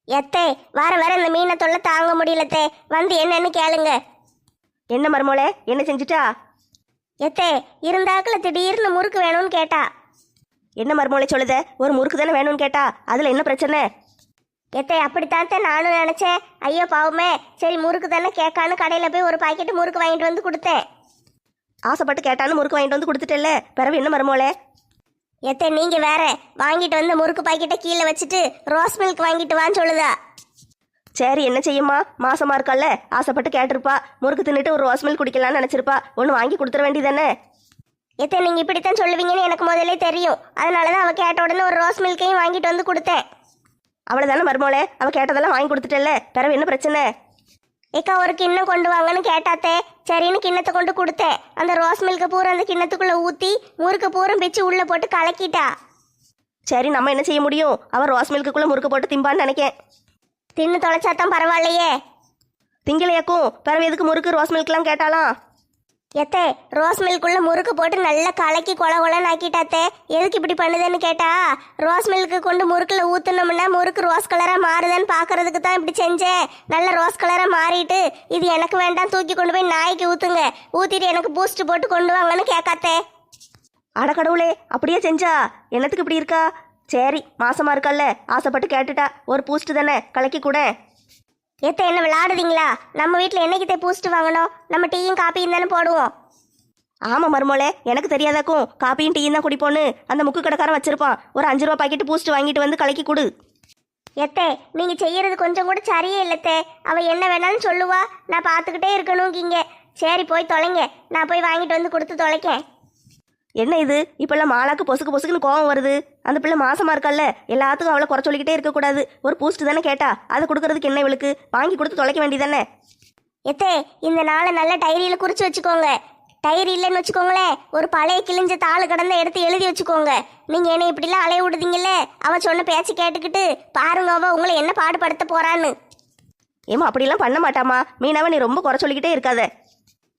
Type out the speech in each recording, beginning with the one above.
எத்தே வர வர இந்த மீனை தொல்லை தாங்க முடியலத்தே, வந்து என்னன்னு கேளுங்க. என்ன மருமோளே, என்ன செஞ்சுட்டா? எத்தே இருந்தாக்குல திடீர்னு முறுக்கு வேணும்னு கேட்டா. என்ன மருமோளே சொல்லுத? ஒரு முறுக்கு தானே வேணும்னு கேட்டா, அதுல என்ன பிரச்சனை? எத்தே அப்படித்தான்த்தே நானும் நினைச்சேன். ஐயோ பாவமே, சரி முறுக்கு தானே கேட்கான்னு கடையில் போய் ஒரு பாக்கெட் முறுக்கு வாங்கிட்டு வந்து கொடுத்தேன். ஆசைப்பட்டு கேட்டாலும் முறுக்கு வாங்கிட்டு வந்து கொடுத்துட்டேல்ல, பிறகு என்ன மருமோளே? எத்தே நீங்க வேற வாங்கிட்டு வந்து முறுக்கு பாக்கெட்டை கீழே வச்சுட்டு ரோஸ் மில்க் வாங்கிட்டு வான்னு சொல்லுதா. சரி என்ன செய்யுமா, மாசமா இருக்கால, ஆசைப்பட்டு கேட்டிருப்பா, முறுக்கு தின்னுட்டு ஒரு ரோஸ் மில்க் குடிக்கலாம்னு நினைச்சிருப்பா, ஒன்று வாங்கி கொடுத்துட வேண்டியதானே? எத்தே நீங்க இப்படித்தான் சொல்லுவீங்கன்னு எனக்கு முதல்ல தெரியும். அதனாலதான் அவ கேட்ட உடனே ஒரு ரோஸ் மில்கையும் வாங்கிட்டு வந்து கொடுத்தேன். அவ்வளவுதானே மருமோளே, அவ கேட்டதெல்லாம் வாங்கி கொடுத்துட்டேல்ல, பிறகு என்ன பிரச்சனை? ஏக்கா ஒரு கிண்ணம் கொண்டு வாங்கன்னு கேட்டாத்தே, சரின்னு கிண்ணத்தை கொண்டு கொடுத்தேன். அந்த ரோஸ் மில்கை பூரா அந்த கிண்ணத்துக்குள்ள ஊத்தி முறுக்கு பூரம் பிச்சு உள்ள போட்டு கலக்கிட்டா. சரி நம்ம என்ன செய்ய முடியும், அவன் ரோஸ் மில்க்குள்ள முறுக்கு போட்டு திம்பான்னு நினைக்கேன். தின்னு தொலைச்சாத்தான் பரவாயில்லையே. திங்களையாக்கும் பிறகு எதுக்கு முறுக்கு ரோஸ் மில்க்லாம் கேட்டாலாம்? எத்தே ரோஸ் மில்க்குள்ள முறுக்கு போட்டு நல்லா கலக்கி கொல கொலன்னு ஆக்கிட்டாத்தே. எதுக்கு இப்படி பண்ணுதுன்னு கேட்டா, ரோஸ் மில்க்கு கொண்டு முறுக்குல ஊத்துனோம்னா முறுக்கு ரோஸ் கலரா மாறுதான்னு பாக்குறதுக்கு தான் இப்படி செஞ்சேன். நல்ல ரோஸ் கலரா மாறிட்டு, இது எனக்கு வேண்டாம், தூக்கி கொண்டு போய் நாய்க்கு ஊத்துங்க, ஊத்திட்டு எனக்கு பூஸ்ட் போட்டு கொண்டு வாங்கன்னு கேட்காத்தே. அடக்கடவுளே, அப்படியே செஞ்சா? என்னத்துக்கு இப்படி இருக்கா? சரி மாசமா இருக்கல்ல, ஆசைப்பட்டு கேட்டுட்டா, ஒரு பூஸ்ட் தானே, கலக்கி கூட. எத்த என்ன விளையாடுதீங்களா? நம்ம வீட்டில் என்னைக்கிட்டே பூஸ்ட் வாங்கணும்? நம்ம டீயும் காப்பியும் தானே போடுவோம். ஆமா மருமோளே, எனக்கு தெரியாதாக்கும், காப்பியும் டீயும் தான் குடிப்போன்னு அந்த முக்கு கடைக்காரன் வச்சிருப்பான். ஒரு 5 ரூபா பாக்கெட் பூஸ்ட் வாங்கிட்டு வந்து கலக்கி கொடு. எத்தே நீங்க செய்யறது கொஞ்சம் கூட சரியே இல்லத்தே. அவ என்ன வேணாலும் சொல்லுவா, நான் பார்த்துக்கிட்டே இருக்கணுங்கிங்க. சரி போய் தொலைங்க, நான் போய் வாங்கிட்டு வந்து கொடுத்து தொலைக்கேன். என்ன இது இப்பெல்லாம் மாலாக்கு பொசுக்கு பொசுக்குன்னு கோவம் வருது? அந்த பிள்ளை மாசமா இருக்கல்ல, எல்லாத்துக்கும் அவளை குறை சொல்லிக்கிட்டே இருக்கக்கூடாது. ஒரு பூஸ்ட் தானே கேட்டா, அதை கொடுக்கறதுக்கு என்ன இவளுக்கு? வாங்கி கொடுத்து தொலைக்க வேண்டியதானே? எத்தே இந்த நாளை நல்ல டைரியில குறிச்சு வச்சுக்கோங்க. டைரி இல்லைன்னு வச்சுக்கோங்களேன், ஒரு பழைய கிழிஞ்ச தாள் கடந்த எடுத்து எழுதி வச்சுக்கோங்க. நீங்க என்ன இப்படிலாம் அலைய விடுதீங்கல்ல, அவன் சொன்ன பேச்சு கேட்டுக்கிட்டு பாருங்க அவ உங்களை என்ன பாடுபடுத்த போறான்னு. ஏமா அப்படிலாம் பண்ண மாட்டாமா, மீனாவை நீ ரொம்ப குறை சொல்லிக்கிட்டே இருக்காத.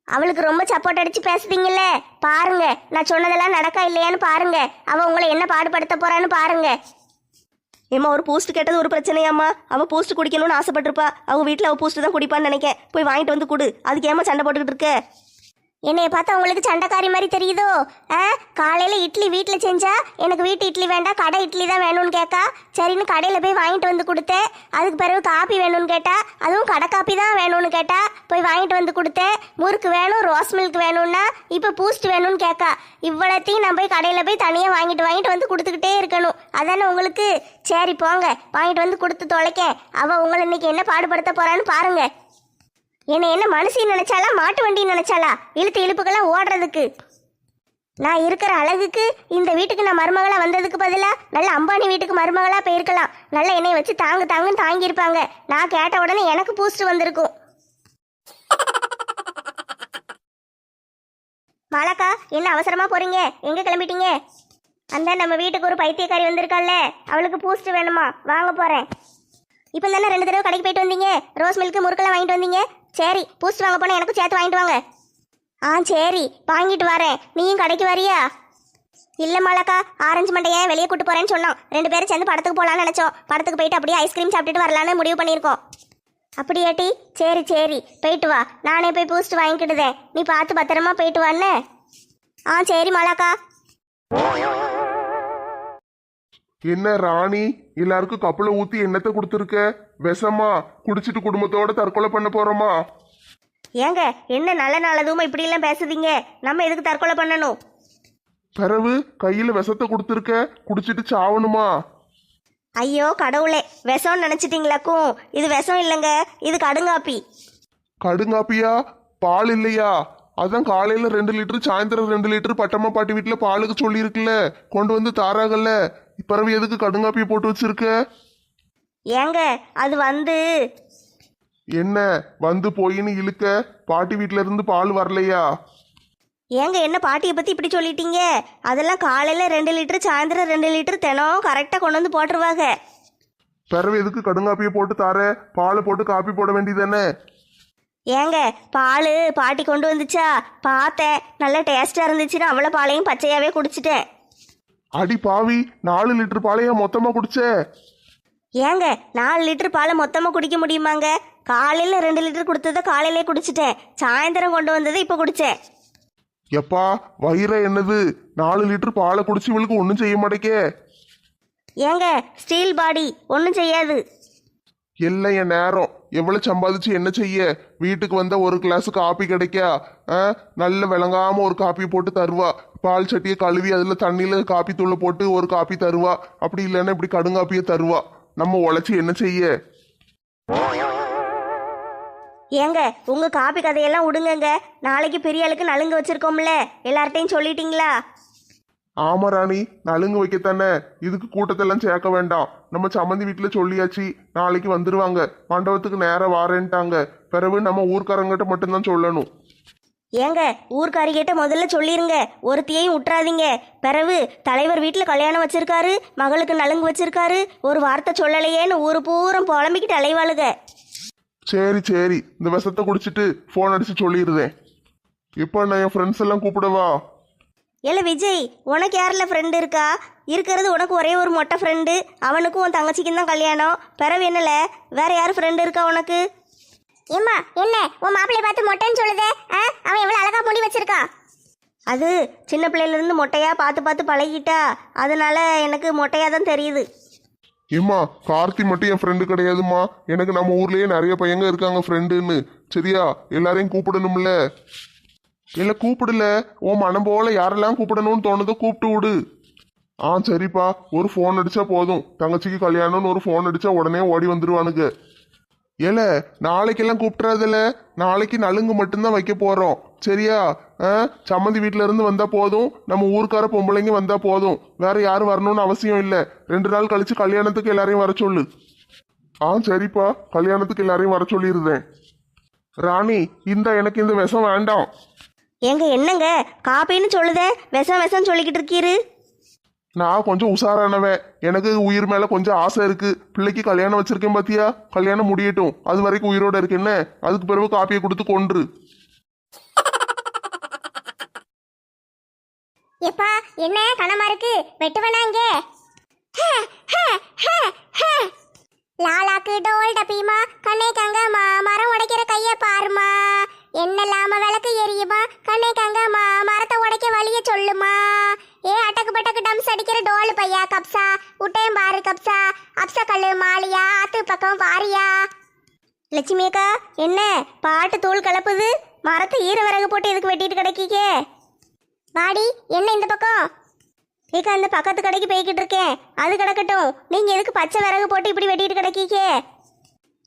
அவளுக்கு ரொம்ப சப்போர்ட் அடிச்சு பேசுதீங்கல்ல, பாருங்க நான் சொன்னதெல்லாம் நடக்கா இல்லையான்னு பாருங்க. அவ உங்களை என்ன பாடுபடுத்த போறான்னு பாருங்க. ஏமா ஒரு பூஸ்ட் கேட்டது ஒரு பிரச்சனையாம்மா? அவள் பூஸ்ட் குடிக்கணும்னு ஆசைப்பட்டிருப்பா, அவங்க வீட்டில் அவள் பூஸ்ட் தான் குடிப்பான்னு நினைக்கேன். போய் வாங்கிட்டு வந்து கொடு. அதுக்கு ஏமா சண்டை போட்டுக்கிட்டு இருக்க? என்னைய பார்த்தா உங்களுக்கு சண்டைக்காரி மாதிரி தெரியுதோ? காலையில இட்லி வீட்டில் செஞ்சா எனக்கு வீட்டு இட்லி வேண்டாம், கடை இட்லி தான் வேணும்னு கேட்கா. சரின்னு கடையில் போய் வாங்கிட்டு வந்து கொடுத்தேன். அதுக்கு பிறகு காப்பி வேணும்னு கேட்டா, அதுவும் கடை காப்பி தான் வேணும்னு கேட்டா. போய் வாங்கிட்டு வந்து கொடுத்தேன். முறுக்கு வேணும், ரோஸ் மில்க் வேணும்னா இப்போ பூஸ்ட் வேணும்னு கேட்கா. இவ்வளோத்தையும் நான் போய் கடையில் போய் தனியாக வாங்கிட்டு வந்து கொடுத்துக்கிட்டே இருக்கணும். அதானே உங்களுக்கு? சரி போங்க, வாங்கிட்டு வந்து கொடுத்து தொலைக்கேன். அவள் உங்களை இன்னைக்கு என்ன பாடுபடுத்த போறான்னு பாருங்க. என்ன மனுஷி நினைச்சாலா மாட்டு வண்டி நினைச்சாலா இழுத்து இழுப்புக்கெல்லாம் ஓடுறதுக்கு? நான் இருக்கிற அழகுக்கு இந்த வீட்டுக்கு நான் மருமகளா வந்ததுக்கு பதிலா நல்ல அம்பானி வீட்டுக்கு மருமகளா போயிருக்கலாம். நல்ல என்னைய வச்சு தாங்குன்னு தாங்கியிருப்பாங்க. நான் கேட்ட உடனே எனக்கு பூஸ்ட் வந்திருக்கும். மாலாக்கா என்ன அவசரமா போறீங்க? எங்க கிளம்பிட்டீங்க? அந்த நம்ம வீட்டுக்கு ஒரு பைத்தியக்காரி வந்திருக்காள்ல, அவளுக்கு பூஸ்ட் வேணுமா, வாங்க போறேன். இப்போ தானே 2 தடவை கடைக்கு போயிட்டு வந்தீங்க, ரோஸ் மில்க் முறுக்கெல்லாம் வாங்கிட்டு வந்தீங்க. சரி பூஸ்ட் வாங்க போனால் எனக்கும் சேர்த்து வாங்கிட்டு வாங்க. சரி வாங்கிட்டு வரேன். நீயும் கடைக்கு வரியா? இல்லை மாலாக்கா, ஆரஞ்சு மண்டையை வெளியே கூட்டு போறேன்னு சொன்னோம். 2 பேரும் சேர்ந்து படத்துக்கு போகலான்னு நினச்சோம். படத்துக்கு போயிட்டு அப்படியே ஐஸ்கிரீம் சாப்பிட்டுட்டு வரலான்னு முடிவு பண்ணியிருக்கோம். அப்படியாட்டி? சரி போயிட்டு வா, நானே போய் பூஸ்ட் வாங்கிக்கிடுதேன். நீ பார்த்து பத்திரமா போயிட்டு வான்னு. சரி மாலாக்கா. என்ன ராணி, எல்லாருக்கும் கப்பலை ஊத்தி எண்ணத்தை கொடுத்துருக்க? விஷமா குடிச்சிட்டு குடும்பத்தோட தற்கொலை பண்ண போறோமா? ஏங்க என்ன நல்ல நாளதுமா இப்படி எல்லாம் பேசுதீங்க? நம்ம எதுக்கு தற்கொலை பண்ணணும்? பிறவு கையில விஷத்தை கொடுத்துருக்க, குடிச்சிட்டு சாவணுமா? ஐயோ கடவுளே, விஷம்னு நினைச்சிட்டீங்களாக்கும்? இது விஷம் இல்லைங்க, இது கடுங்காப்பி. கடுங்காப்பியா? பால் இல்லையா? அதான் காலையில 2 லிட்டர், சாயந்தரம் 2 லிட்டர் பட்டம்மா பாட்டி வீட்டுல பாலுக்கு சொல்லியிருக்குல்ல, கொண்டு வந்து தாராகல்ல. பிறவு எதுக்கு கடுங்காப்பியை போட்டு வச்சிருக்க? ஏங்க அது என்ன வந்து போயின்னு இழுக்க? பாட்டி வீட்டுல இருந்து பால் வரலையா? ஏங்க என்ன பாட்டியை பத்தி இப்படி சொல்லிட்டீங்க? அதெல்லாம் காலையில 2 லிட்டர், சாயந்தரம் 2 லிட்டர் தினம் கரெக்டா கொண்டு வந்து போட்டுருவாங்க. பிறவு எதுக்கு கடுங்காப்பியை போட்டு தார? பாலை போட்டு காப்பி போட வேண்டியதானே? ஏங்க பால் பாட்டி கொண்டு வந்துச்சா, பார்த்தேன், நல்ல டேஸ்டா இருந்துச்சுன்னு அவ்வளோ பாலையும் பச்சையாவே குடிச்சிட்டேன். அடி பாவி, 4 லிட்டர் பாலையா மொத்தமா குடிச்ச? ஏங்க 4 லிட்டர் பாலை மொத்தமாக குடிக்க முடியுமாங்க? காலையில் 2 லிட்டர் கொடுத்ததை காலையிலே குடிச்சிட்டேன். சாயந்தரம் கொண்டு வந்ததை இப்போ குடித்தேன். எப்பா வயிற என்னது 4 லிட்டர் பாலை குடிச்சு இவளுக்கு ஒன்றும் செய்ய மாட்டேக்கே. ஏங்க ஸ்டீல் பாடி ஒன்றும் செய்யாது. எல்லாம் என் நேரம். எவ்வளவு சம்பாதிச்சு என்ன செய்ய? வீட்டுக்கு வந்தா ஒரு கிளாஸ் காப்பி கிடைக்கா? நல்ல விளங்காம ஒரு காப்பி போட்டு தருவா. பால் சட்டியை கழுவி அதுல தண்ணியில காப்பி தூளை போட்டு ஒரு காப்பி தருவா. அப்படி இல்லைன்னா இப்படி கடுங்காப்பியை தருவா. நம்ம உழைச்சி என்ன செய்ய? ஏங்க உங்க காப்பி கதையெல்லாம் விடுங்கங்க. நாளைக்கு பெரிய ஆளுக்கு நலுங்கு வச்சிருக்கோம்ல, எல்லார்ட்டையும் சொல்லிட்டீங்களா? ஆமா ராணி, நலுங்கு வைக்கத்தானே. இதுக்கு கூட்டத்தெல்லாம் சேர்க்க வேண்டாம். நம்ம சம்மந்தி வீட்டுல சொல்லியாச்சு, நாளைக்கு வந்துருவாங்க. மண்டபத்துக்கு நேரம் வாரேன்ட்டாங்க. பிறகு நம்ம ஊர்க்காரங்கிட்ட மட்டும்தான் சொல்லணும். ஏங்க ஊர்க்காரிகிட்ட முதல்ல சொல்லிருங்க, ஒருத்தியையும் விட்டுறாதீங்க. பிறகு தலைவர் வீட்டில் கல்யாணம் வச்சிருக்காரு, மகளுக்கு நலுங்கு வச்சிருக்காரு, ஒரு வார்த்தை சொல்லலையேன்னு ஊரு பூரம் புலம்பிக்கிட்டு அலைவாளுங்க. சரி சரி, இந்த விஷத்தை குடிச்சிட்டு ஃபோன் அடிச்சு சொல்லிடுறேன். இப்போ நான் என் ஃப்ரெண்ட்ஸ் எல்லாம் கூப்பிடவா? ஏல விஜய், உனக்கு யாரில் ஃப்ரெண்டு இருக்கா? இருக்கிறது உனக்கு ஒரே ஒரு மொட்டை ஃப்ரெண்டு, அவனுக்கும் உன் தங்கச்சிக்கும் தான் கல்யாணம். பிறகு என்னல வேற யார் ஃப்ரெண்டு இருக்கா உனக்கு? ஏம்மா என்ன உன் மாப்பிள்ளைய பார்த்து மொட்டைன்னு சொல்லுதே? அவன் எவ்வளவு அழகா முடி வச்சிருக்கான். அது சின்ன பிள்ளையிலேருந்து மொட்டையா பார்த்து பார்த்து பழகிட்டா, அதனால எனக்கு மொட்டையா தான் தெரியுது. ஏம்மா கார்த்தி மட்டும் என் ஃப்ரெண்டு கிடையாதுமா. எனக்கு நம்ம ஊர்லயே நிறைய பையங்க இருக்காங்க ஃப்ரெண்டுன்னு. சரியா? எல்லாரையும் கூப்பிடணும்ல. இல்லை கூப்பிடல, உன் மனம் போல யாரெல்லாம் கூப்பிடணும்னு தோணுதோ கூப்பிட்டு விடு. சரிப்பா, ஒரு ஃபோன் அடிச்சா போதும். தங்கச்சிக்கு கல்யாணம்னு ஒரு ஃபோன் அடிச்சா உடனே ஓடி வந்துருவானுங்க. ஏல நாளைக்கெல்லாம் கூப்பிட்றாதில்ல, நாளைக்கு நலுங்கு மட்டும்தான் வைக்க போறோம். சரியா? சம்மந்தி வீட்டில இருந்து வந்தா போதும், நம்ம ஊருக்கார பொம்பளைங்க வந்தா போதும். வேற யாரும் வரணும்னு அவசியம் இல்லை. 2 நாள் கழிச்சு கல்யாணத்துக்கு எல்லாரையும் வர சொல்லு. சரிப்பா, கல்யாணத்துக்கு எல்லாரையும் வர சொல்லிடுறேன். ராணி, எனக்கு இந்த விஷம் வேண்டாம். ஏங்க என்னங்க காப்பின்னு சொல்லுதே, விஷம் விஷம் சொல்லிக்கிட்டு இருக்கீரு? நான் கொஞ்சம் உஷாரானவன். எனக்கு உயிர் மேல கொஞ்சம் ஆசை இருக்கு. பிள்ளைக்கு கல்யாணம் வச்சிருக்கேன் பாத்தியா? கல்யாணம் முடியட்டும், அது வரைக்கும் உயிரோட இருக்கேன்ன. அதுக்கு பிறகு காப்பியை கொடுத்து கொன்று. எப்பா என்ன கனமா இருக்கு? வெட்டுவனா இங்க? லாலாக்கு டோல் டப்பிமா, கண்ணே கங்கம்மா, மரம் உடைக்கிற கைய பாருமா. என்னெல்லாம விளக்கு எரியுமா, கண்ணே கங்கம்மா, மரத்தை உடைக்க வழிய சொல்லுமா. அட்டக்கு பட்டக்கு டம்ஸ் அடிக்கிற டோல் பையா கப்சா, உட்டையும் பாரு கப்சா, அப்சா கல்லு மாலியா, ஆத்து பக்கம் பாரியா. லட்சுமி அக்கா, என்ன பாட்டு தூள் கலப்புது? மரத்தை ஈர விறகு போட்டு எதுக்கு வெட்டிட்டு கிடைக்கீங்க? வாடி, என்ன இந்த பக்கம்? ஏக்கா அந்த பக்கத்து கடைக்கு போய்கிட்டு இருக்கேன், அது கிடக்கட்டும். நீங்க எதுக்கு பச்சை விறகு போட்டு இப்படி வெட்டிட்டு கிடைக்கீங்க?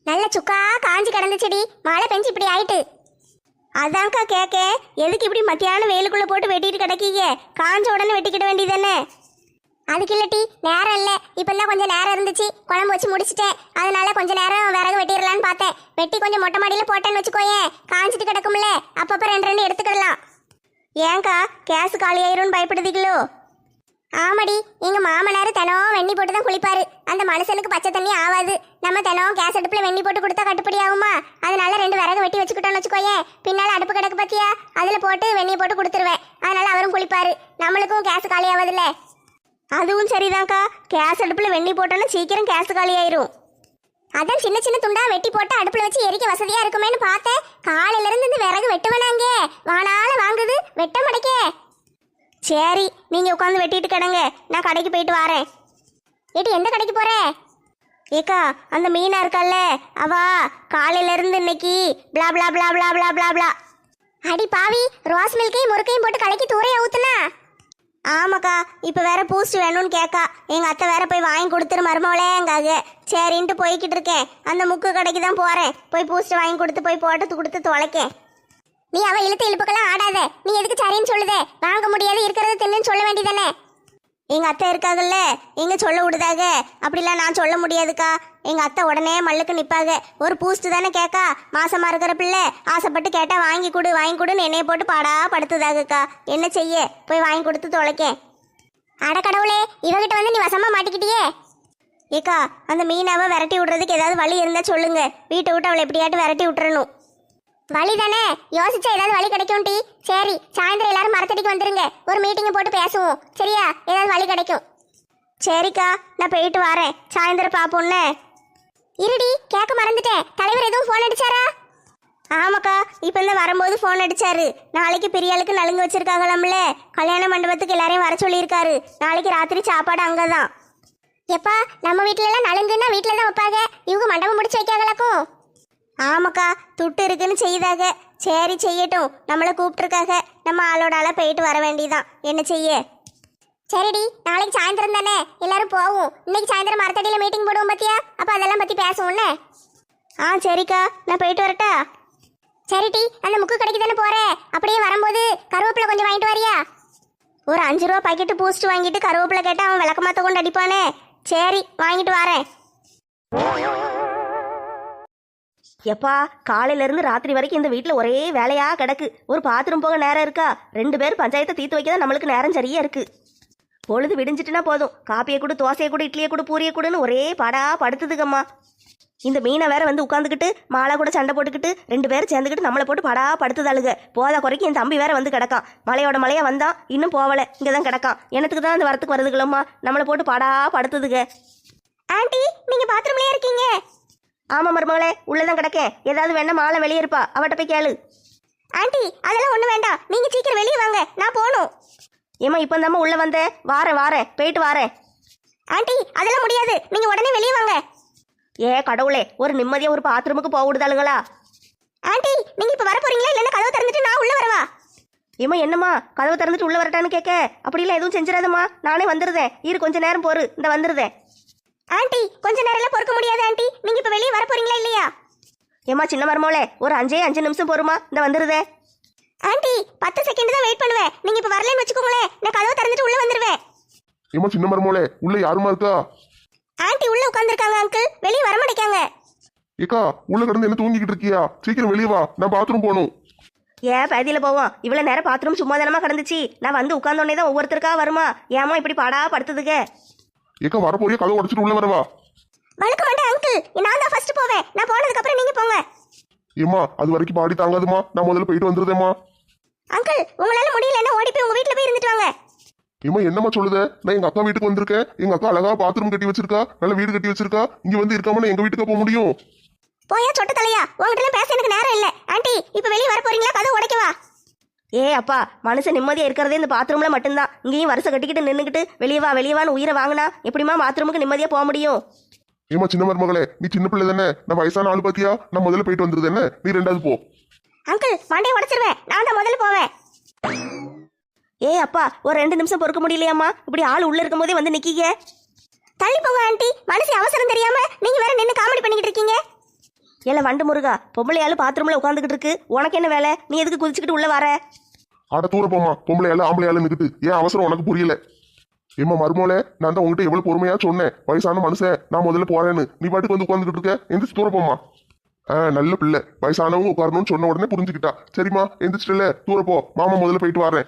நல்ல சுக்கா காஞ்சி கிடந்துச்சடி, மழை பெஞ்சு இப்படி ஆயிட்டு. அதான்க்கா கேட்க, எதுக்கு இப்படி மத்தியானம் வெயிலுக்குள்ள போட்டு வெட்டிட்டு கிடைக்கீங்க? காஞ்ச உடனே வெட்டிக்கிட வேண்டியதானே? அதுக்கு இல்லட்டி நேரம் இல்லை, இப்பெல்லாம் கொஞ்சம் நேரம் இருந்துச்சு, குழம்பு வச்சு முடிச்சிட்டேன். அதனால கொஞ்ச நேரம் விறகு வெட்டிடலான்னு பார்த்தேன். வெட்டி கொஞ்சம் மொட்டை மாடியில போட்டேன்னு வச்சுக்கோயேன், காஞ்சிட்டு கிடக்கும்ல, அப்பப்போ 2 எடுத்துக்கிடலாம். ஏன்க்கா கேஸ் காலி ஆயிரும்னு பயப்படுதீங்களோ? ஆமாடி, எங்க மாமனார் தினம் வெண்ணி போட்டு தான் குளிப்பாரு. அந்த மனுஷனுக்கு பச்சை தண்ணி ஆகாது. நம்ம தினம் கேஸ் அடுப்புல வெண்ணி போட்டு கொடுத்தா கட்டுப்படி ஆகுமா? அதனால 2 விறகு வெட்டி வச்சுக்கிட்டோம்னு வச்சுக்கோயேன், பின்னால அடுப்பு கிடக்கு பத்தியா, அதுல போட்டு வெண்ணி போட்டு கொடுத்துருவேன். அதனால அவரும் குளிப்பாரு, நம்மளுக்கும் கேஸ் காலி ஆகாதுல்ல. அதுவும் சரிதான்க்கா, கேஸ் அடுப்புல வெண்ணி போட்டோன்னா சீக்கிரம் கேஸ் காலி ஆயிரும். அதான் சின்ன சின்ன துண்டா வெட்டி போட்டு அடுப்புல வச்சு எரிக்க வசதியா இருக்குமேன்னு பார்த்தேன். காலையில இருந்து இந்த விறகு வெட்டுவனாங்க வானால வாங்குது, வெட்ட மடைக்கே. சரி, நீங்க உட்காந்து வெட்டிட்டு கிடங்க, நான் கடைக்கு போயிட்டு வரேன். ஏடி எந்த கடைக்கு போற? ஏக்கா அந்த மீனா இருக்கால்ல, அவா காலையில இருந்து இன்னைக்கு பிளா பிளா பிளா பிளா பிளா பிளா பிளா. அடி பாவி, ரோஸ் மில்கையும் முறுக்கையும் போட்டு கலக்கி தூரைய ஊத்துனா? ஆமாக்கா, இப்போ வேற பூஸ்ட் வேணும்னு கேட்கா. எங்க அத்தை வேற போய் வாங்கி கொடுத்துரு மருமவளேங்காக. சரின்ட்டு போய்கிட்டு இருக்கேன். அந்த முக்கு கடைக்கு தான் போறேன். போய் பூஸ்ட் வாங்கி கொடுத்து போய் போட்டு கொடுத்து தொலைக்கேன். நீ அவ இழுத்து இழுப்புக்கெல்லாம் ஆடாத. நீ எதுக்கு சரின்னு சொல்லுதே? வாங்க முடியாது, இருக்கிறத தின்னுன்னு சொல்ல வேண்டியதானே? எங்க அத்தை இருக்காங்கல்ல, எங்க சொல்ல விடுதாக? அப்படிலாம் நான் சொல்ல முடியாதுக்கா. எங்க அத்தை உடனே மல்லுக்கு நிப்பாங்க. ஒரு பூஸ்ட் தானே கேட்கா, மாசமா இருக்கிற பிள்ளை, ஆசைப்பட்டு கேட்டா வாங்கி கொடு வாங்கி கொடுன்னு என்னைய போட்டு பாடா படுத்துதாகக்கா. என்ன செய்ய, போய் வாங்கி கொடுத்து தொலைக்கேன். அட கடவுளே, இவகிட்ட வந்து நீ வசமா மாட்டிக்கிட்டியே. ஏக்கா அந்த மீனாவை விரட்டி விடுறதுக்கு ஏதாவது வழி இருந்தா சொல்லுங்க. வீட்டை விட்டு அவளை எப்படியாட்டு விரட்டி விட்டுறணும். வழி தானே, யோசிச்சா ஏதாவது வழி கிடைக்கும் டி. சரி, சாயந்தரம் எல்லாரும் மரத்தடிக்கு வந்துருங்க, ஒரு மீட்டிங் போட்டு பேசுவோம். சரியா? ஏதாவது வழி கிடைக்கும். சரிக்கா நான் போயிட்டு வரேன், சாயந்தரம் பாப்போன்னே. இருடி, கேட்க மறந்துட்டேன். தலைவர் எதுவும் ஃபோன் அடிச்சாரா? ஆமாக்கா, இப்போ இந்த வரும்போது ஃபோன் அடிச்சாரு. நாளைக்கு பெரியாளுக்கு நலுங்கு வச்சிருக்காங்களாம்ல, கல்யாண மண்டபத்துக்கு எல்லாரையும் வர சொல்லியிருக்காரு. நாளைக்கு ராத்திரி சாப்பாடு அங்கதான். எப்பா, நம்ம வீட்ல எல்லாம் நலுங்குன்னா வீட்ல தான் வைப்பாங்க. இவங்க மண்டபம் முடிச்சு வைக்காங்களாக்கும். ஆமாக்கா, துட்டு இருக்குன்னு செய்யுதாக. சரி செய்யட்டும், நம்மளை கூப்பிட்டுருக்காக, நம்ம ஆளோட ஆளா போயிட்டு வர வேண்டியதான். என்ன செய்ய. சரிடி, நாளைக்கு சாயந்தரம் தானே எல்லாரும் போவோம். இன்னைக்கு சாயந்தரம் மரத்தடியில மீட்டிங் போடுவோம் பாத்தியா? அப்ப அதெல்லாம் பத்தி பேசுவோம்ல. சரிக்கா, நான் போயிட்டு வரட்டா? சரிடி, அந்த முக்கு கடைக்கு தானே போறேன். அப்படியே வரும்போது கருவேப்பிலை கொஞ்சம் வாங்கிட்டு வரியா? ஒரு 5 ரூபா பாக்கெட்டு பூஸ்ட் வாங்கிட்டு கருவேப்பிலை கேட்டா அவன் விளக்கமாத்த கொண்டு அடிப்பானே. சரி, வாங்கிட்டு வரேன். எப்பா, காலையில இருந்து ராத்திரி வரைக்கும் இந்த வீட்டில் ஒரே வேலையா கிடக்கு. ஒரு பாத்ரூம் போக நேரம் இருக்கா? 2 பேர் பஞ்சாயத்தை தீர்த்து வைக்க தான் நம்மளுக்கு நேரம் சரியா இருக்கு. பொழுது விடிஞ்சிட்டுனா போதும், காப்பியை கொடு, தோசையை கொடு, இட்லியை கொடு, பூரியை கொடுன்னு ஒரே படா படுத்துதுக்கம்மா. இந்த மீனை வேற வந்து உட்காந்துக்கிட்டு மாலை கூட சண்டை போட்டுக்கிட்டு 2 பேரும் சேர்ந்துக்கிட்டு நம்மளை போட்டு படா படுத்துதாளுக. போதா குறைக்கு என் தம்பி வேற வந்து கிடக்கான். மலையோட மலையா வந்தான், இன்னும் போகல, இங்கே தான் கிடக்கான். எனத்துக்கு தான் அந்த வரத்துக்கு வருதுங்களம்மா, நம்மளை போட்டு படா படுத்துதுங்க. ஆண்டி, நீங்க பாத்ரூம்லயே இருக்கீங்க? ஆமா மருமகளே, உள்ளதான் கிடக்கேன். ஏதாவது வேணா மாலை வெளியே இருப்பா, அவட்ட போய் கேளு. ஆண்டி, அதெல்லாம் ஒண்ணு வேண்டாம், நீங்க சீக்கிரம் வெளியே வாங்க, நான் போகணும். ஏமா இப்போ தாம்மா உள்ள வந்தேன், வாரேன் போயிட்டு வாரேன். ஆண்டி, அதெல்லாம் முடியாது, நீங்க உடனே வெளியே வாங்க. ஏ கடவுளே, ஒரு நிம்மதியா ஒரு பாத்ரூமுக்கு போக விடுதாளுங்களா? ஆண்டி, நீங்க இப்ப வர போறீங்களா இல்லன்னா கதவை திறந்துட்டு நான் உள்ள வரவா? ஏமா என்னம்மா, கதவை திறந்துட்டு உள்ள வரட்டான்னு கேட்க? அப்படிலாம் எதுவும் செஞ்சிடாதம்மா, நானே வந்துருதேன். இரு கொஞ்ச நேரம் போரு, இந்த வந்துருதேன். ஆண்டி, கொஞ்ச நேரம்லாம் பொறுக்க முடியாது ஆண்டி, நீங்க இப்ப வெளியே வர போறீங்களா இல்லையா? ஏமா சின்ன மருமகளே, ஒரு 5 நிமிஷம் போருமா, இந்த வந்துருதேன். ஆண்டி, 10 செகண்ட் தான் வெயிட் பண்ணுவேன். நீங்க இப்ப வரலன்னு வச்சுக்கோங்களேன், நான் கதவை திறந்துட்டு உள்ள வந்துருவேன். ஏமா சின்ன மருமோளே, உள்ள யாருமா இருக்கா? ஆண்டி உள்ள உட்கார்ந்துருக்காங்க அங்கிள், வெளியே வர மாட்டேங்காங்க. ஏக்கா, உள்ள கிடந்து என்ன தூங்கிக்கிட்டு இருக்கியா? சீக்கிரம் வெளியே வா, நான் பாத்ரூம் போகணும். ஏன் பேதியில போவோம், இவ்வளவு நேரம் பாத்ரூம் சும்மா தானமா கிடந்துச்சு. நான் வந்து உட்கார்ந்தோடனே தான் ஒவ்வொருத்தருக்கா வருமா. ஏமா இப்படி பாடா படுத்துதுங்க? ஏக்கா, வரப்போறியா? கதவை உடச்சிட்டு உள்ள வரவா? வழுக்க மாட்டேன் அங்கிள், நான் தான் ஃபர்ஸ்ட் போவேன். நான் போனதுக்கு அப்புறம் நீங்க போங்க. ஏமா, அது வரைக்கும் பாடி தாங்காதுமா, நான் முதல்ல போயிட்டு வந்துருதேம்மா. அங்கிள், உங்களால முடியலன்னா ஓடி போய் உங்க வீட்ல போய் இருந்துட்டு வாங்க. ஏமா என்னம்மா சொல்லுத? நான் எங்க அக்கா வீட்டுக்கு வந்திருக்கேன். எங்க அக்கா அழகா பாத்ரூம் கட்டி வச்சிருக்கா, நல்ல வீடு கட்டி வச்சிருக்கா. இங்க வந்து இருக்காம நான் எங்க வீட்டுக்கு போக முடியும்? போயா சொட்ட தலையா, உங்ககிட்ட எல்லாம் பேச எனக்கு நேரம் இல்ல. ஆண்டி, இப்ப வெளியே வர போறீங்களா? கதவு உடைக்கவா? ஏ அப்பா, மனுஷன் நிம்மதியா இருக்கிறதே இந்த பாத்ரூம்ல மட்டும்தான். இங்கேயும் வருஷம் கட்டிக்கிட்டு நின்றுக்கிட்டு வெளியே வான்னு உயிரை வாங்கினா எப்படிமா பாத்ரூமுக்கு நிம்மதியா போக முடியும்? ஏமா சின்ன மருமகளே, நீ சின்ன பிள்ளை தானே, நான் வயசான ஆள் பாத்தியா? நான் முதல்ல போயிட்டு வந்துருது என்ன, நீ 2வது போ. அங்கிள், மண்டையை உடைச்சிருவேன், நான் தான் முதல்ல போவேன். ஏ அப்பா, ஒரு 2 நிமிஷம் பொறுக்க முடியலையாம்மா? இப்படி ஆள் உள்ள இருக்கும் போதே வந்து நிக்கீங்க. தள்ளி போங்க ஆண்டி, மனசு அவசரம் தெரியாம நீங்க வேற நின்னு காமெடி பண்ணிக்கிட்டு இருக்கீங்க. ஏல வண்டு முருகா, பொம்பளை ஆளு பாத்ரூம்ல உட்காந்துக்கிட்டு இருக்கு, உனக்கு என்ன வேலை? நீ எதுக்கு குதிச்சுக்கிட்டு உள்ள வர? ஆட தூர போமா, பொம்பளை ஆளு ஆம்பளை ஆளு நிக்குது, ஏன் அவசரம் உனக்கு புரியல? ஏமா மருமோளே, நான் தான் உங்ககிட்ட எவ்வளவு பொறுமையா சொன்னேன், வயசான மனுஷன் நான் முதல்ல போறேன்னு. நீ பாட்டுக்கு வந்து உட்காந்துக்கிட்டு இருக்க, எந்திரிச்சு தூர போமா. நல்ல பிள்ளை, வயசானவங்க உட்காரணும்னு சொன்ன உடனே புரிஞ்சுக்கிட்டா. சரிம்மா, எந்திரிச்சிட்டல, தூர போ, மாமா முதல்ல போயிட்டு வரேன்.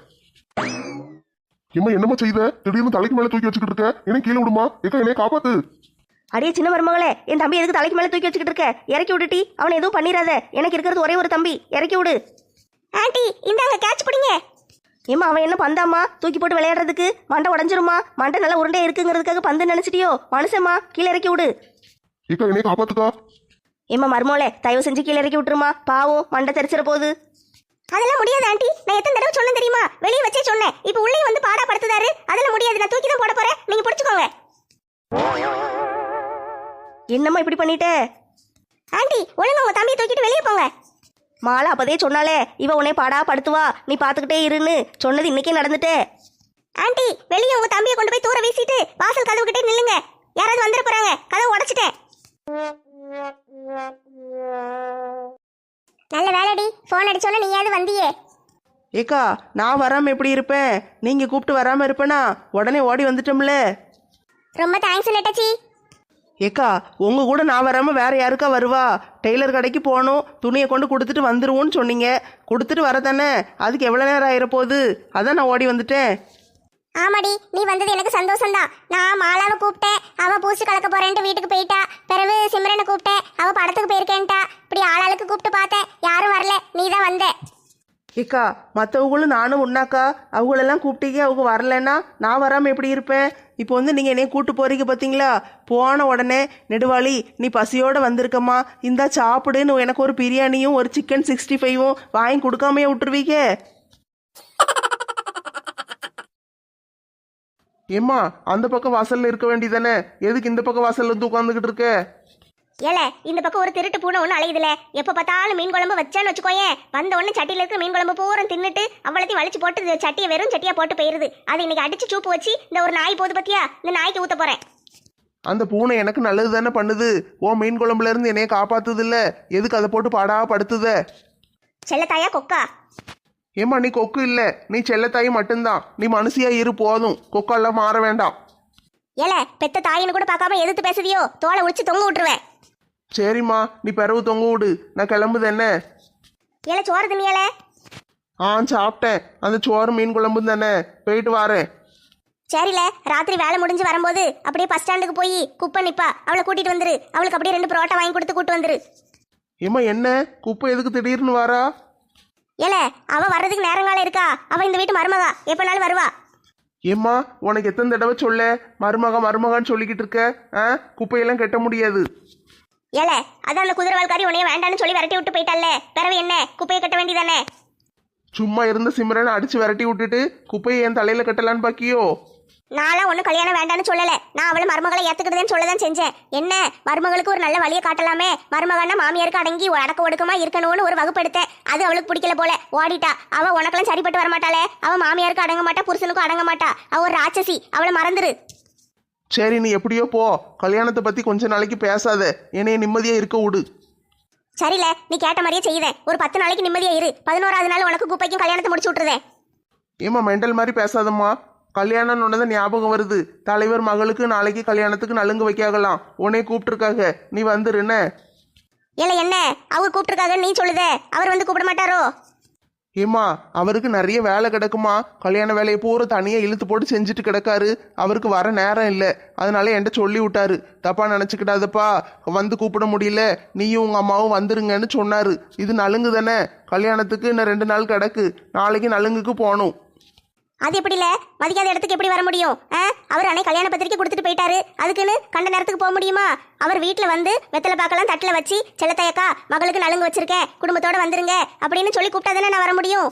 ஏமா என்னம்மா செய்த? திடீர்னு தலைக்கு மேல தூக்கி வச்சுக்கிட்டு இருக்க, என்ன கீழே விடுமா. ஏக்கா, என்னைய காப்பாத்து. அடியே சின்ன மருமகளே, என் தம்பி எதுக்கு தலைக்கு மேல தூக்கி வச்சுக்கிட்டு இருக்க? இறக்கி விட்டுட்டி, அவனை எதுவும் பண்ணிடாத. எனக்கு இருக்கிறது ஒரே ஒரு தம்பி, இறக்கி விடு. ஆண்டி, இந்தாங்க கேட்ச் பிடிங்க. ஏமா அவன் என்ன பந்தாம்மா தூக்கி போட்டு விளையாடுறதுக்கு? மண்டை உடஞ்சிருமா? மண்டை நல்லா உருண்டையா இருக்குங்கிறதுக்காக பந்து நினைச்சிட்டியோ? மனுஷம்மா, கீழே இறக்கி விடு. ஏக்கா, என்னைய காப்பாத்துக்கா. ஏமா மருமோளே, தயவு செஞ்சு கீழே இறக்கி விட்டுருமா, பாவம் மண்டை தெரிச்சிட போகுது. அதெல்லாம் முடியாது ஆண்டி, நான் எத்தனை தடவை சொன்னேன் தெரியுமா? வெளியே வச்சே சொன்னேன், இப்ப உள்ளே வந்து பாடா படுத்துதாரு. அதெல்லாம் முடியாது, நான் தூக்கி தான் போட போறேன், நீங்க பிடிச்சுக்கோங்க. என்னம்மா இப்படி பண்ணிட்ட? ஆண்டி, ஒழுங்கா உங்க தம்பியை தூக்கிட்டு வெளியே போங்க. மாலை அப்பதே சொன்னாலே, இவ உன்னை பாடா படுத்துவா, நீ பாத்துக்கிட்டே இருன்னு சொன்னது இன்னைக்கே நடந்துட்டே. ஆண்டி, வெளியே உங்க தம்பியை கொண்டு போய் தூர வீசிட்டு வாசல் கதவு கிட்டே நில்லுங்க. யாராவது வந்துட போறாங்க, கதவு உடைச்சிட்டேன். நல்ல வேலைடி, ஃபோன் அடிச்சோன்னு நீயாவது வந்தியே. ஏக்கா, நான் வராமல் எப்படி இருப்பேன்? நீங்கள் கூப்பிட்டு வராமல் இருப்பேனா? உடனே ஓடி வந்துட்டோம்ல. ரொம்ப தேங்க்ஸ் நெட்டச்சி. ஏக்கா, உங்கள் கூட நான் வராமல் வேற யாருக்கா வருவா? டெய்லர் கடைக்கு போகணும், துணியை கொண்டு கொடுத்துட்டு வந்துருவோன்னு சொன்னீங்க. கொடுத்துட்டு வர தானே, அதுக்கு எவ்வளோ நேரம் ஆயிரப்போகுது? அதான் நான் ஓடி வந்துட்டேன். ஆமாடி, நீ வந்தது எனக்கு சந்தோஷம்தான். நான் மாலாவை கூப்பிட்டேன், அவன் பூச்சி கலக்க போறேன்ட்டு வீட்டுக்கு போயிட்டா. பிறகு சிம்ரனை கூப்பிட்டேன், அவ படத்துக்கு போயிருக்கேன்ட்டா. இப்படி ஆளாளுக்கு கூப்பிட்டு பார்த்தேன், யாரும் வரல, நீ தான் வந்த. ஏக்கா மற்றவங்களும் நானும் உண்ணாக்கா அவங்களெல்லாம் கூப்பிட்டீங்க, அவங்க வரலன்னா நான் வராமல் எப்படி இருப்பேன்? இப்போ வந்து நீங்கள் என்னைய கூட்டு போறீங்க பார்த்தீங்களா? போன உடனே நெடுவாளி நீ பசியோடு வந்திருக்கம்மா, இந்தா சாப்பிடுன்னு எனக்கு ஒரு பிரியாணியும் ஒரு சிக்கன் 65ம் வாங்கி கொடுக்காமையே விட்டுருவீங்க? ஏம்மா அந்த பக்கம் வாசல்ல இருக்க வேண்டியதானே, எதுக்கு இந்த பக்கம் வாசல்ல வந்து உட்காந்துக்கிட்டு இருக்க? ஏல இந்த பக்கம் ஒரு திருட்டு பூனை ஒன்று அலையுதுல, எப்போ பார்த்தாலும் மீன் குழம்பு வச்சான்னு வச்சுக்கோயேன், வந்த உடனே சட்டியில் இருக்கிற மீன் குழம்பு பூரம் தின்னுட்டு அவ்வளோத்தையும் வலிச்சு போட்டு சட்டியை வெறும் சட்டியாக போட்டு போயிருது. அதை இன்னைக்கு அடிச்சு சூப்பு வச்சு இந்த ஒரு நாய் போது பத்தியா, இந்த நாய்க்கு ஊற்ற போகிறேன். அந்த பூனை எனக்கு நல்லது தானே பண்ணுது, ஓ மீன் குழம்புல இருந்து என்னைய காப்பாத்துது இல்ல, எதுக்கு அதை போட்டு பாடா படுத்துத? செல்லத்தாயா கொக்கா. ஏம்மா நீ கொக்கு இல்ல, நீ செல்லத்தாய் மட்டும்தான். நீ மனுஷியா இரு போதும், கொக்கெல்லாம் மாற வேண்டாம். ஏல பெத்த தாயின்னு கூட பார்க்காம எதிர்த்து பேசுதியோ, தோலை உடிச்சு தொங்க விட்டுருவேன். சரிம்மா நீ பிறவு தொங்க விடு, நான் கிளம்புது என்ன? ஏல சோறு தின்னியல? சாப்பிட்டேன், அந்த சோறு மீன் குழம்பு தானே, போயிட்டு வாரேன். சரில, ராத்திரி வேலை முடிஞ்சு வரும்போது அப்படியே பஸ் ஸ்டாண்டுக்கு போய் குப்பை நிப்பா, அவளை கூட்டிட்டு வந்துரு. அவளுக்கு அப்படியே 2 புரோட்டா வாங்கி கொடுத்து கூட்டு வந்துரு. ஏம்மா என்ன குப்பை எதுக்கு திடீர்னு வாரா? ஏல அவ வர்றதுக்கு நேரங்காலம் இருக்கா, அவ இந்த வீட்டு மருமகா, எப்பனாலும் வருவா. ஏம்மா உனக்கு எத்தனை தடவை சொல்ல மருமகான்னு சொல்லிக்கிட்டு இருக்க? குப்பையெல்லாம் கட்ட முடியாது. ஏல அதான் அந்த குதிரவால்காரி உன்னைய வேண்டான்னு சொல்லி விரட்டி விட்டு போயிட்டால, பிறவு என்ன குப்பையை கட்ட வேண்டியதானே? சும்மா இருந்த சிம்ரனை அடிச்சு விரட்டி விட்டுட்டு குப்பையை என் தலையில கட்டலான்னு பாக்கியோ? நான்லாம் ஒன்றும் கல்யாணம் வேண்டான்னு சொல்லலை, நான் அவளை மருமகளை ஏற்றுக்கிட்டதுன்னு சொல்லதான் செஞ்சேன். என்ன மருமகளுக்கு ஒரு நல்ல வழியை காட்டலாமே, மருமகன்னா மாமியாருக்கு அடங்கி அடக்க ஒடுக்கமா இருக்கணும்னு ஒரு வகுப்பு எடுத்தேன். அது அவளுக்கு பிடிக்கல போல, ஓடிட்டா. அவள் உனக்கெல்லாம் சரிப்பட்டு வரமாட்டாளே, அவள் மாமியாருக்கு அடங்க மாட்டா, புருஷனுக்கும் அடங்க மாட்டா, அவள் ஒரு ராட்சசி, அவளை மறந்துரு. சரி நீ எப்படியோ போ, கல்யாணத்தை பத்தி கொஞ்ச நாளைக்கு பேசாத, என்னைய நிம்மதியா இருக்க விடு. சரியில்ல, நீ கேட்ட மாதிரியே செய்யுதேன். ஒரு 10 நாளைக்கு நிம்மதியா இரு, 11வது நாள் உனக்கு குப்பைக்கும் கல்யாணத்தை முடிச்சு விட்டுருதேன். ஏம்மா மெண்டல் மாதிரி பேசாதம்மா, கல்யாணம் ஒன்னதான் ஞாபகம் வருது. தலைவர் மகளுக்கு நாளைக்கு கல்யாணத்துக்கு நலுங்கு வைக்காகலாம், உன்னை கூப்பிட்டுருக்காங்க, நீ வந்துருன்னு. இல்ல என்ன அவர் கூப்பிட்டுருக்காங்க நீ சொல்லுதே, அவர் வந்து கூப்பிட மாட்டாரோ? ஏம்மா அவருக்கு நிறைய வேலை கிடக்குமா, கல்யாண வேலையை பூரா தனியா இழுத்து போட்டு செஞ்சுட்டு கிடக்காரு, அவருக்கு வர நேரம் இல்லை. அதனால என்கிட்ட சொல்லி விட்டாரு, தப்பா நினச்சிக்கிட்டாதப்பா, வந்து கூப்பிட முடியல, நீயும் உங்க அம்மாவும் வந்துருங்கன்னு சொன்னாரு. இது நலுங்கு தானே, கல்யாணத்துக்கு இன்னும் 2 நாள் கிடக்கு, நாளைக்கு நலுங்குக்கு போகணும். அது எப்படில மதிக்காத இடத்துக்கு எப்படி வர முடியும்? அவர் அன்னை கல்யாண பத்திரிக்கை கொடுத்துட்டு போயிட்டாரு, அதுக்குன்னு கண்ட நேரத்துக்கு போக முடியுமா? அவர் வீட்டில் வந்து வெத்தலை பாக்கலாம் தட்டில் வச்சு, செல்லத்தையக்கா மகளுக்கு நலுங்கு வச்சிருக்கேன், குடும்பத்தோட வந்துருங்க அப்படின்னு சொல்லி கூப்பிட்டா தானே நான் வர முடியும்.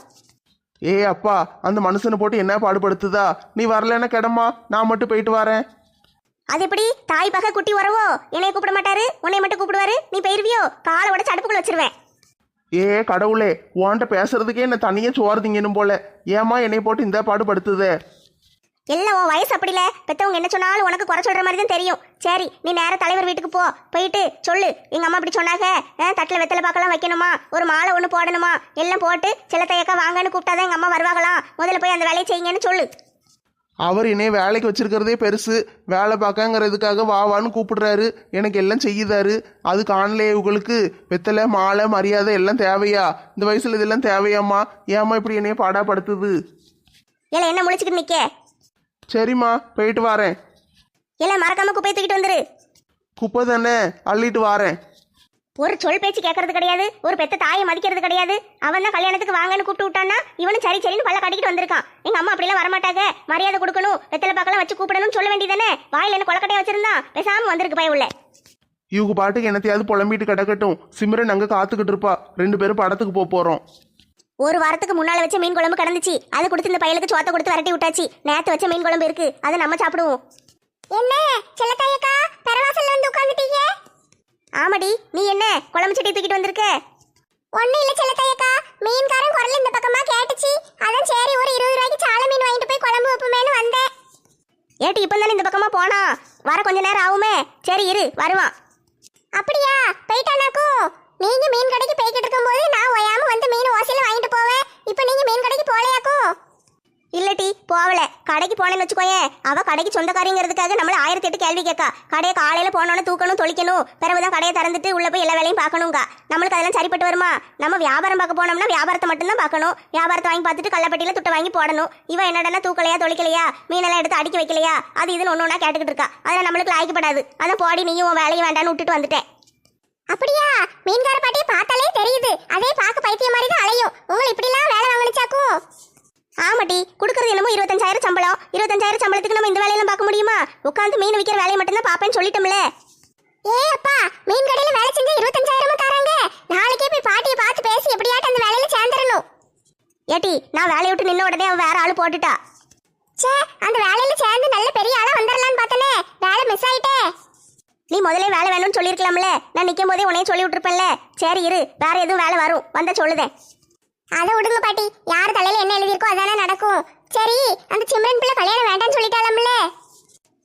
ஏ அப்பா, அந்த மனுஷனை போட்டு என்ன பாடுபடுத்துதா? நீ வரலன்னா கிடமா, நான் மட்டும் போயிட்டு வரேன். அது எப்படி தாய் பக குட்டி உறவோ? என்னைய கூப்பிட மாட்டாரு, உன்னை மட்டும் கூப்பிடுவாரு, நீ போயிருவியோ? காலை உடச்சு அடுப்புக்குள்ள வச்சிருவேன். ஏ கடவுளே, உன்கிட்ட பேசுறதுக்கே என்ன தனியே சோறு திங்கணும் போல, ஏமா என்னை போட்டு இந்த பாடுபடுத்துதே? எல்லாம் உன் வயசு அப்படில, பெத்தவங்க என்ன சொன்னாலும் உனக்கு குறை சொல்ற மாதிரி தான் தெரியும். சரி நீ நேர தலைவர் வீட்டுக்கு போ, போயிட்டு சொல்லு எங்க அம்மா இப்படி சொன்னாங்க, தட்டில் வெத்தலை பாக்கலாம் வைக்கணுமா, ஒரு மாலை ஒன்று போடணுமா, எல்லாம் போட்டு செல்லத்தையக்கா வாங்கன்னு கூப்பிட்டாதான் எங்க அம்மா வருவாங்களாம், முதல்ல போய் அந்த வேலையை செய்யுங்கன்னு சொல்லு. அவர் என்னைய வேலைக்கு வச்சிருக்கிறதே பெருசு, வேலை பார்க்கங்கிறதுக்காக வான்னு கூப்பிடுறாரு, எனக்கு எல்லாம் செய்யுதாரு. அது காணலையே உங்களுக்கு? வெத்தலை மாலை மரியாதை எல்லாம் தேவையா? இந்த வயசுல இதெல்லாம் தேவையாம்மா? ஏம்மா இப்படி என்னைய பாடாப்படுத்துது? இல்ல என்ன முழிச்சுக்கிட்டு நிக்க? சரிம்மா போயிட்டு வரேன். இல்ல மறக்காம குப்பையை தூக்கிட்டு வந்துரு. குப்பை தானே, அள்ளிட்டு வரேன். ஒரு சொல் பேச்சு கேட்கறது கிடையாது, ஒரு பெத்த தாயை மதிக்கிறது கிடையாது. அவன் தான் கல்யாணத்துக்கு வாங்கன்னு கூப்பிட்டு விட்டான்னா இவனும் சரி சரின்னு பல்ல காட்டிக்கிட்டு வந்திருக்கான். எங்க அம்மா அப்படிலாம் வரமாட்டாங்க, மரியாதை கொடுக்கணும், வெத்தலை பாக்கலாம் வச்சு கூப்பிடணும்னு சொல்ல வேண்டியதானே? வாயில என்ன கொலக்கட்டையை வச்சிருந்தான், பேசாம வந்திருக்கு பய உள்ள. இவங்க பாட்டுக்கு என்னத்தையாவது புலம்பிட்டு கிடக்கட்டும், சிம்ரன் அங்கே காத்துக்கிட்டு இருப்பா, 2 பேரும் படத்துக்கு போறோம். ஒரு வாரத்துக்கு முன்னால வச்ச மீன் குழம்பு கிடந்துச்சு, அதை கொடுத்து இந்த பையலுக்கு சோத்தை கொடுத்து விரட்டி விட்டாச்சு. நேத்து வச்ச மீன் குழம்பு இருக்கு, அதை நம்ம சாப்பிடுவோம். என்ன செல்லத்தாயக்கா பெரவாசல்ல வந்து உட்கார்ந்துட்டீங்க? ஆமாடி, நீ என்ன குழம்பு சட்டி தூக்கிட்டு வந்திருக்க? ஒன்னும் இல்ல செல்லத்தாயக்கா, மீன்காரன் குரல் இந்த பக்கமா கேட்டுச்சு, அதான் சரி ஒரு 20 ரூபாய்க்கு சால மீன் வாங்கிட்டு போய் குழம்பு வைப்போமேன்னு வந்தேன். ஏட்டி இப்போ தானே இந்த பக்கமா போனா, வர கொஞ்ச நேரம் ஆகுமே. சரி இரு வருவான். அப்படியா, போயிட்டானாக்கும். நீங்க மீன் கடைக்கு போய்கிட்டு இருக்கும்போது நான் ஓயாம வந்து மீன் ஓசையில வாங்கிட்டு போவேன், இப்போ நீங்க மீன் கடைக்கு போலையாக்கும்? இல்லட்டி போவல, கடைக்கு போனேன்னு வச்சுக்கோயேன், அவ கடைக்கு சொந்தக்காரிங்கிறதுக்காக நம்மள 1008 கேள்வி கேட்கா. கடையை காலையில போனோன்னு தூக்கணும் தொளிக்கணும், பிறகுதான் கடையை திறந்துட்டு உள்ள போய் எல்லா வேலையும் பார்க்கணுங்க. நம்மளுக்கு அதெல்லாம் சரிப்பட்டு வருமா? நம்ம வியாபாரம் பார்க்க போனோம்னா வியாபாரத்தை மட்டும்தான் பார்க்கணும், வியாபாரத்தை வாங்கி பார்த்துட்டு கள்ளப்பட்டியில துட்டை வாங்கி போடணும். இவன் என்னடனா தூக்கலையா தொளிக்கலையா, மீனெல்லாம் எடுத்து அடுக்கி வைக்கலையா, அது இதுன்னு ஒன்னொன்னா கேட்டுக்கிட்டு இருக்கா. அதெல்லாம் நம்மளுக்கு லாய்க்கப்படாது. அதான் போடி, நீயும் உன் வேலையும் வேண்டான்னு விட்டுட்டு வந்துட்டேன். அப்படியா? மீன்கார பாட்டியை பார்த்தாலே தெரியுது. அதே பார்க்க பைத்தியம் மாதிரி தான் அலையும். உங்களை இப்படிலாம் வேலை வாங்கிச்சாக்கும். ஆமாட்டி, கொடுக்கறது என்னமோ 25,000 சம்பளம். 25,000 சம்பளத்துக்கு நம்ம இந்த வேலையெல்லாம் பார்க்க முடியுமா? உட்காந்து மீன் விற்கிற வேலையை மட்டும்தான் பார்ப்பேன்னு சொல்லிட்டோம்ல. ஏ அப்பா, மீன் கடையில வேலை செஞ்சு 25,000 தராங்க. நாளைக்கே போய் பாட்டியை பார்த்து பேசி எப்படியாட்டும் அந்த வேலையில சேர்ந்துடணும். ஏட்டி, நான் வேலையை விட்டு நின்ன உடனே அவ வேற ஆளு போட்டுட்டா. ச்சே, அந்த வேலையில சேர்ந்து நல்ல பெரிய ஆளா வந்துடலான்னு பார்த்தனே, வேலை மிஸ் ஆயிட்டே. நீ முதல்ல வேலை வேணும்னு சொல்லியிருக்கலாம்ல. நான் நிற்கும் போதே உன்னையும் சொல்லி விட்டுருப்பேன்ல. சரி இரு, வேற எதுவும் வேலை வரும் வந்தா சொல்லுதேன். அதை விடுங்க பாட்டி, யார் தலையில என்ன எழுதியிருக்கோ அதானே நடக்கும். சரி, அந்த சிம்ரன் பிள்ளை கல்யாணம் வேண்டாம்னு சொல்லிட்டாலாம்ல.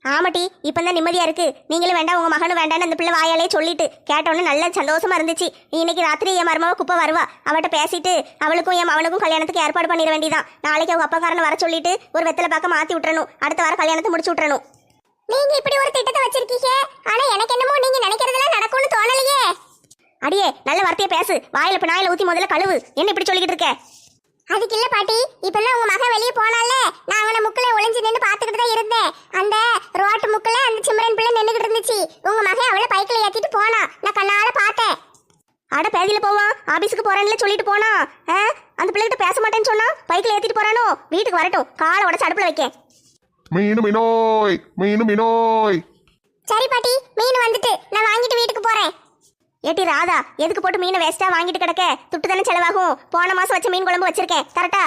ஆமாட்டி, இப்போ தான் நிம்மதியா இருக்கு. நீங்களும் வேண்டாம் உங்க மகனும் வேண்டாம்னு அந்த பிள்ளை வாயாலே சொல்லிட்டு கேட்டோன்னு நல்ல சந்தோஷமா இருந்துச்சு. இன்னைக்கு ராத்திரி என் மருமவ குப்பை வருவா. அவட்ட பேசிட்டு அவளுக்கும் என் மகனுக்கும் கல்யாணத்துக்கு ஏற்பாடு பண்ணிட வேண்டியதான். நாளைக்கு அவங்க அப்பாக்காரனை வர சொல்லிட்டு ஒரு வெத்தலை பார்க்க மாத்தி விட்டுறணும். அடுத்த வாரம் கல்யாணத்தை முடிச்சு விட்டுறணும். நீங்க இப்படி ஒரு திட்டத்தை வச்சிருக்கீங்க, ஆனா எனக்கு என்னமோ நீங்க நினைக்கிறதெல்லாம் நடக்கும்னு தோணலையே. அடியே, நல்ல வார்த்தையை பேசு. வாயில இப்ப நாயில ஊத்தி முதல்ல கழுவு. என்ன இப்படி சொல்லிக்கிட்டு இருக்க? அதுக்கு இல்ல பாட்டி, இப்பெல்லாம் உங்க மகன் வெளியே போனால நான் அவன முக்குல ஒளிஞ்சு நின்று பாத்துக்கிட்டு தான் இருந்தேன். அந்த ரோட்டு முக்குல அந்த சிம்ரன் பிள்ளை நின்னுகிட்டு இருந்துச்சு. உங்க மகன் அவளை பைக்கில் ஏத்திட்டு போனா, நான் கண்ணால பார்த்தேன். அட பேதியில போவான். ஆபீஸுக்கு போறேன்னு சொல்லிட்டு போனா. அந்த பிள்ளைகிட்ட பேச மாட்டேன்னு சொன்னா பைக்கில் ஏத்திட்டு போறானோ? வீட்டுக்கு வரட்டும், காலை உடச்சு அடுப்புல வைக்க. மீனு மீனோய், மீனு மீனோய். சரி பாட்டி, மீன் வந்துட்டு நான் வாங்கிட்டு வீட்டுக்கு போறேன். ஏட்டி ராதா, எதுக்கு போட்டு மீனை வேஸ்டா வாங்கிட்டு கிடக்க? துட்டு தானே செலவாகும். போன மாசம் வச்ச மீன் குழம்பு வச்சிருக்கேன், கரெக்டா?